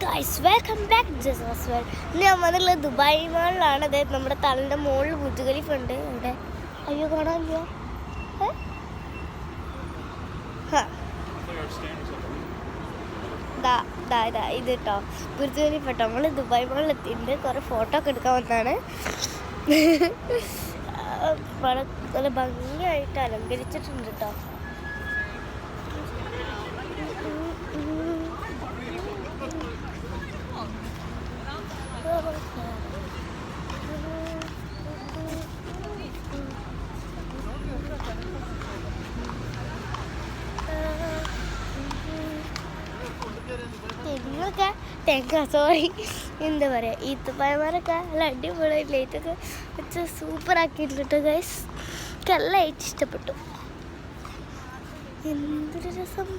Guys welcome back ജസാസ് world. ഇന്ന് ഞാൻ വന്നുള്ളത് ദുബായ് മാളിലാണ്. അതായത് നമ്മുടെ തലൻ്റെ മുകളിൽ ബുർജ് ഖലീഫ ഉണ്ട് ഇവിടെ. അയ്യോ കാണാനില്ല. ഇത് കേട്ടോ ബുർജ് ഖലീഫ കേട്ടോ. നമ്മൾ ദുബായ് മാളിൽ എത്തിയിട്ടുണ്ട്. കുറേ ഫോട്ടോ ഒക്കെ എടുക്കാൻ വന്നതാണ്. നല്ല ഭംഗിയായിട്ട് അലങ്കരിച്ചിട്ടുണ്ട് കേട്ടോ. തെങ്ങൊക്കെ സോറി എന്താ പറയുക, ഈത്തപ്പഴന്മാരൊക്കെ നല്ല അടിപൊളി ലൈറ്റൊക്കെ വെച്ച് സൂപ്പറാക്കിയിട്ടുണ്ട് ഗൈസ്. എനിക്ക് നല്ല ലൈറ്റ് ഇഷ്ടപ്പെട്ടു. എന്തൊരു രസം.